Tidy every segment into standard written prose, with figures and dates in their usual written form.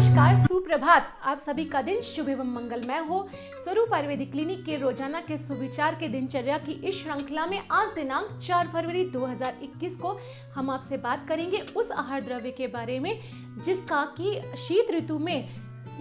नमस्कार, सुप्रभात। आप सभी का दिन शुभ एवं मंगलमय हो। स्वरूप आयुर्वेदिक क्लिनिक के रोजाना के सुविचार के दिनचर्या की इस श्रृंखला में आज दिनांक 4 फरवरी 2021 को हम आपसे बात करेंगे उस आहार द्रव्य के बारे में जिसका कि शीत ऋतु में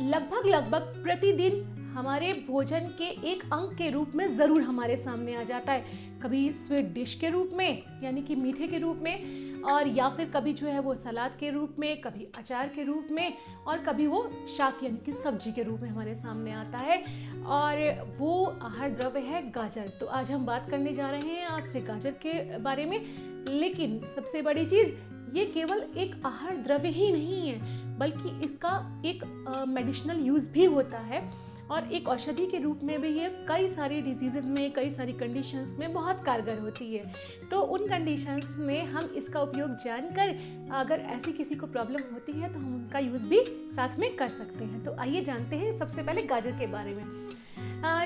लगभग प्रतिदिन हमारे भोजन के एक अंग के रूप में ज़रूर हमारे सामने आ जाता है। कभी स्वीट डिश के रूप में यानी कि मीठे के रूप में, और या फिर कभी जो है वो सलाद के रूप में, कभी अचार के रूप में, और कभी वो शाक यानी कि सब्जी के रूप में हमारे सामने आता है। और वो आहार द्रव्य है गाजर। तो आज हम बात करने जा रहे हैं आपसे गाजर के बारे में। लेकिन सबसे बड़ी चीज़, ये केवल एक आहार द्रव्य ही नहीं है बल्कि इसका एक मेडिसिनल यूज़ भी होता है और एक औषधि के रूप में भी ये कई सारी डिजीज़ेज़ में, कई सारी कंडीशंस में बहुत कारगर होती है। तो उन कंडीशंस में हम इसका उपयोग जानकर अगर ऐसी किसी को प्रॉब्लम होती है तो हम उनका यूज़ भी साथ में कर सकते हैं। तो आइए जानते हैं सबसे पहले गाजर के बारे में।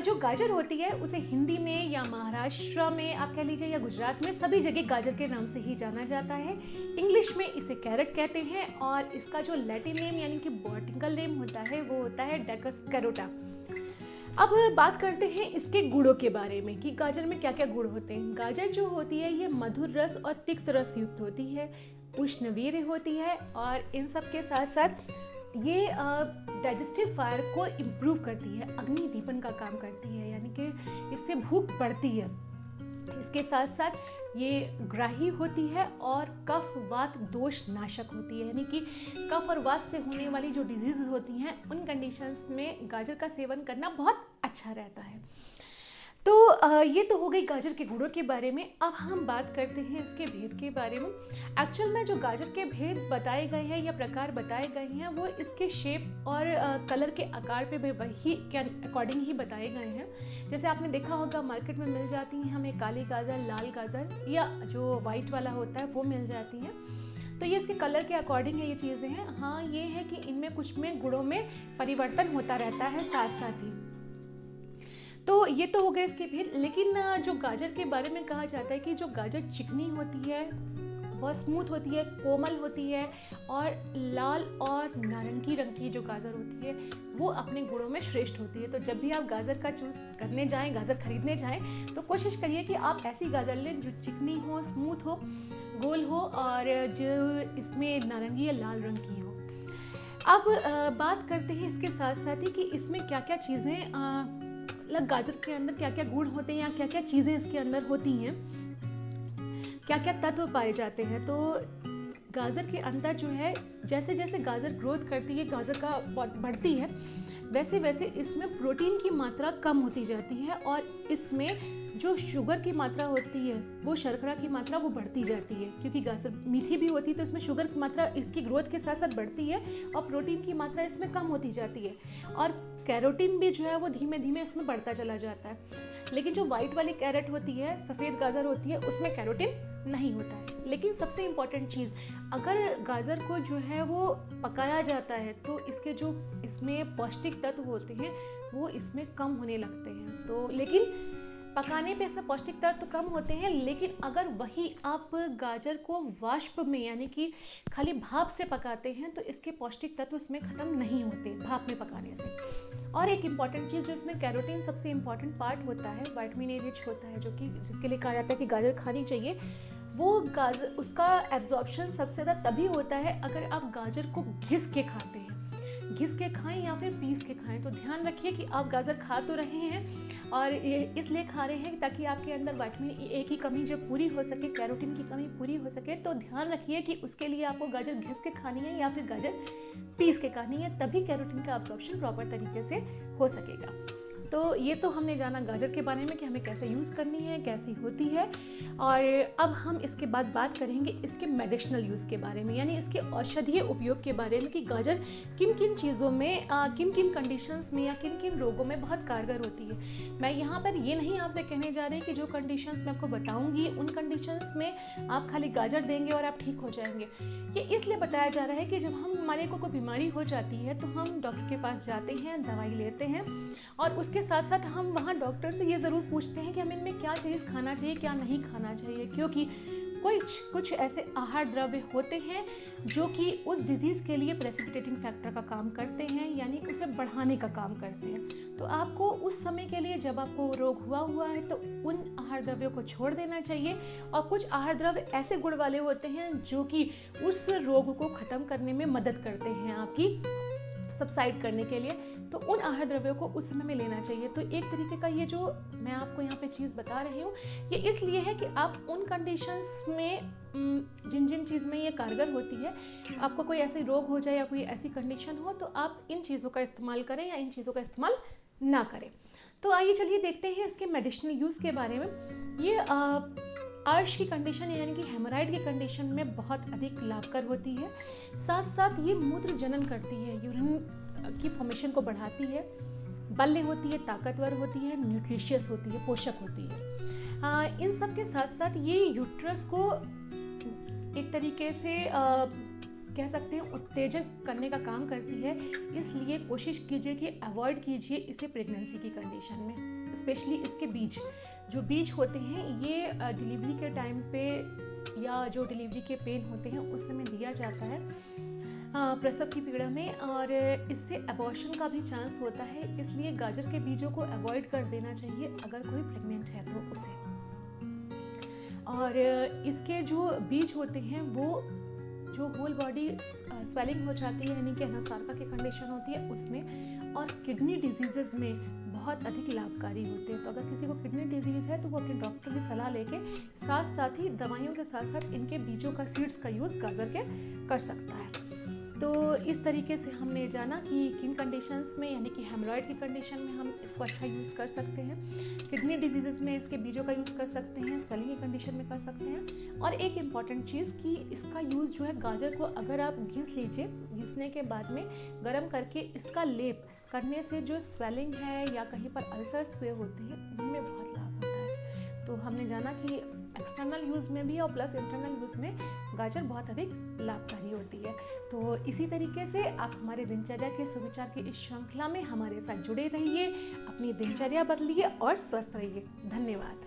जो गाजर होती है उसे हिंदी में या महाराष्ट्र में आप कह लीजिए या गुजरात में सभी जगह गाजर के नाम से ही जाना जाता है। इंग्लिश में इसे कैरेट कहते हैं और इसका जो लैटिन नेम यानी कि बॉटनिकल नेम होता है वो होता है डेकस कैरोटा। अब बात करते हैं इसके गुणों के बारे में कि गाजर में क्या क्या गुण होते हैं। गाजर जो होती है ये मधुर रस और तिक्त रस युक्त होती है, उष्णवीर्य होती है और इन सब के साथ साथ ये डाइजेस्टिव फायर को इम्प्रूव करती है, अग्नि दीपन का काम करती है, यानी कि इससे भूख बढ़ती है। इसके साथ साथ ये ग्राही होती है और कफ वात दोष नाशक होती है, यानी कि कफ और वात से होने वाली जो डिजीज़ होती हैं उन कंडीशंस में गाजर का सेवन करना बहुत अच्छा रहता है। तो ये तो हो गई गाजर के गुणों के बारे में। अब हम बात करते हैं इसके भेद के बारे में। एक्चुअल में जो गाजर के भेद बताए गए हैं या प्रकार बताए गए हैं वो इसके शेप और कलर के आकार पे भी वही के अकॉर्डिंग ही बताए गए हैं। जैसे आपने देखा होगा मार्केट में मिल जाती हैं हमें काली गाजर, लाल गाजर या जो वाइट वाला होता है वो मिल जाती हैं। तो ये इसके कलर के अकॉर्डिंग है ये चीज़ें हैं। हाँ, ये है कि इनमें कुछ में गुणों में परिवर्तन होता रहता है साथ साथ ही। तो ये तो हो गए इसके भेद। लेकिन जो गाजर के बारे में कहा जाता है कि जो गाजर चिकनी होती है, बहुत स्मूथ होती है, कोमल होती है और लाल और नारंगी रंग की जो गाजर होती है वो अपने गुणों में श्रेष्ठ होती है। तो जब भी आप गाजर का चूज़ करने जाएं, गाजर खरीदने जाएं, तो कोशिश करिए कि आप ऐसी गाजर लें जो चिकनी हो, स्मूथ हो, गोल हो और जो इसमें नारंगी या लाल रंग की हो। अब बात करते हैं इसके साथ साथ ही कि इसमें क्या क्या चीज़ें गाजर के अंदर क्या क्या गुण होते हैं या क्या क्या चीज़ें इसके अंदर होती हैं, क्या क्या तत्व पाए जाते हैं। तो गाजर के अंदर जो है जैसे जैसे गाजर ग्रोथ करती है, गाजर का बढ़ती है, वैसे वैसे इसमें प्रोटीन की मात्रा कम होती जाती है और इसमें जो शुगर की मात्रा होती है वो शर्करा की मात्रा वो बढ़ती जाती है, क्योंकि गाजर मीठी भी होती है तो इसमें शुगर की मात्रा इसकी ग्रोथ के साथ साथ बढ़ती है और प्रोटीन की मात्रा इसमें कम होती जाती है और कैरोटीन भी जो है वो धीमे धीमे इसमें बढ़ता चला जाता है। लेकिन जो वाइट वाली कैरेट होती है, सफ़ेद गाजर होती है, उसमें कैरोटीन नहीं होता है। लेकिन सबसे इम्पॉर्टेंट चीज़, अगर गाजर को जो है वो पकाया जाता है तो इसके जो इसमें पौष्टिक तत्व होते हैं वो इसमें कम होने लगते हैं। तो लेकिन पकाने पे इसमें पौष्टिक तत्व तो कम होते हैं, लेकिन अगर वही आप गाजर को वाष्प में यानी कि खाली भाप से पकाते हैं तो इसके पौष्टिक तत्व इसमें ख़त्म नहीं होते भाप में पकाने से। और एक इम्पॉर्टेंट चीज़ जो इसमें कैरोटीन सबसे इम्पॉर्टेंट पार्ट होता है, विटामिन ए रिच होता है, जो कि जिसके लिए कहा जाता है कि गाजर खानी चाहिए, वो गाजर उसका एब्जॉर्प्शन सबसे ज़्यादा तभी होता है अगर आप गाजर को घिस के खाते हैं, घिस के खाएं या फिर पीस के खाएं। तो ध्यान रखिए कि आप गाजर खा तो रहे हैं और ये इसलिए खा रहे हैं ताकि आपके अंदर विटामिन ए की कमी जब पूरी हो सके, कैरोटीन की कमी पूरी हो सके, तो ध्यान रखिए कि उसके लिए आपको गाजर घिस के खानी है या फिर गाजर पीस के खानी है, तभी कैरोटीन का अब्जॉर्प्शन प्रॉपर तरीके से हो सकेगा। तो ये तो हमने जाना गाजर के बारे में कि हमें कैसे यूज़ करनी है, कैसी होती है। और अब हम इसके बाद बात करेंगे इसके मेडिसिनल यूज़ के बारे में, यानी इसके औषधीय उपयोग के बारे में कि गाजर किन किन चीज़ों में, किन किन कंडीशंस में या किन किन रोगों में बहुत कारगर होती है। मैं यहाँ पर ये नहीं आपसे कहने जा रही कि जो कंडीशंस मैं आपको बताऊँगी उन कंडीशंस में आप खाली गाजर देंगे और आप ठीक हो जाएंगे। ये इसलिए बताया जा रहा है कि जब हमारे को कोई बीमारी हो जाती है तो हम डॉक्टर के पास जाते हैं, दवाई लेते हैं और उसके साथ साथ हम वहाँ डॉक्टर से ये ज़रूर पूछते हैं कि हमें इनमें क्या चीज़ खाना चाहिए, क्या नहीं खाना चाहिए, क्योंकि कुछ ऐसे आहार द्रव्य होते हैं जो कि उस डिजीज़ के लिए प्रेसिपिटेटिंग फैक्टर का काम करते हैं, यानी उसे बढ़ाने का काम करते हैं। तो आपको उस समय के लिए जब आपको रोग हुआ है तो उन आहार द्रव्यों को छोड़ देना चाहिए। और कुछ आहार द्रव्य ऐसे गुण वाले होते हैं जो कि उस रोग को ख़त्म करने में मदद करते हैं, आपकी सबसाइड करने के लिए। तो उन आहार द्रव्यों को उस समय में लेना चाहिए। तो एक तरीके का ये जो मैं आपको यहाँ पे चीज़ बता रही हूँ, ये इसलिए है कि आप उन कंडीशंस में जिन चीज़ में ये कारगर होती है, आपको कोई ऐसे रोग हो जाए या कोई ऐसी कंडीशन हो, तो आप इन चीज़ों का इस्तेमाल करें या इन चीज़ों का इस्तेमाल ना करें। तो आइए चलिए देखते हैं इसके मेडिसिनल यूज़ के बारे में। ये अर्श की कंडीशन यानी कि हेमोराइड की कंडीशन में बहुत अधिक लाभकर होती है। साथ साथ ये मूत्र जनन करती है, यूरिन की फॉर्मेशन को बढ़ाती है, बल्ले होती है, ताकतवर होती है, न्यूट्रिशियस होती है, पोषक होती है। इन सब के साथ साथ ये यूट्रस को एक तरीके से कह सकते हैं उत्तेजन करने का काम करती है। इसलिए कोशिश कीजिए कि अवॉइड कीजिए इसे प्रेगनेंसी की कंडीशन में। स्पेशली इसके बीज होते हैं, ये डिलीवरी के टाइम पे या जो डिलीवरी के पेन होते हैं उस समय दिया जाता है प्रसव की पीड़ा में, और इससे अबॉर्शन का भी चांस होता है। इसलिए गाजर के बीजों को अवॉइड कर देना चाहिए अगर कोई प्रेग्नेंट है तो उसे। और इसके जो बीज होते हैं वो जो होल बॉडी स्वेलिंग हो जाती है यानी कि अनासार्का की कंडीशन होती है उसमें, और किडनी डिजीजेस में बहुत अधिक लाभकारी होते हैं। तो अगर किसी को किडनी डिजीज़ है तो वो अपने डॉक्टर की सलाह लेके साथ ही दवाइयों के साथ साथ इनके बीजों का सीड्स का यूज़ गाजर के कर सकता है। तो इस तरीके से हमने जाना कि किन कंडीशंस में, यानी कि हेमोरॉइड की कंडीशन में हम इसको अच्छा यूज़ कर सकते हैं, किडनी डिजीज़ में इसके बीजों का यूज़ कर सकते हैं, स्वेलिंग की कंडीशन में कर सकते हैं। और एक इम्पॉर्टेंट चीज़ कि इसका यूज़ जो है गाजर को अगर आप घिस लीजिए, घिसने के बाद में गर्म करके इसका लेप करने से जो स्वेलिंग है या कहीं पर अल्सर्स हुए होते हैं उनमें बहुत लाभ होता है। तो हमने जाना कि एक्सटर्नल यूज़ में भी और प्लस इंटरनल यूज़ में गाजर बहुत अधिक लाभकारी होती है। तो इसी तरीके से आप हमारे दिनचर्या के सुविचार की इस श्रृंखला में हमारे साथ जुड़े रहिए, अपनी दिनचर्या बदलिए और स्वस्थ रहिए। धन्यवाद।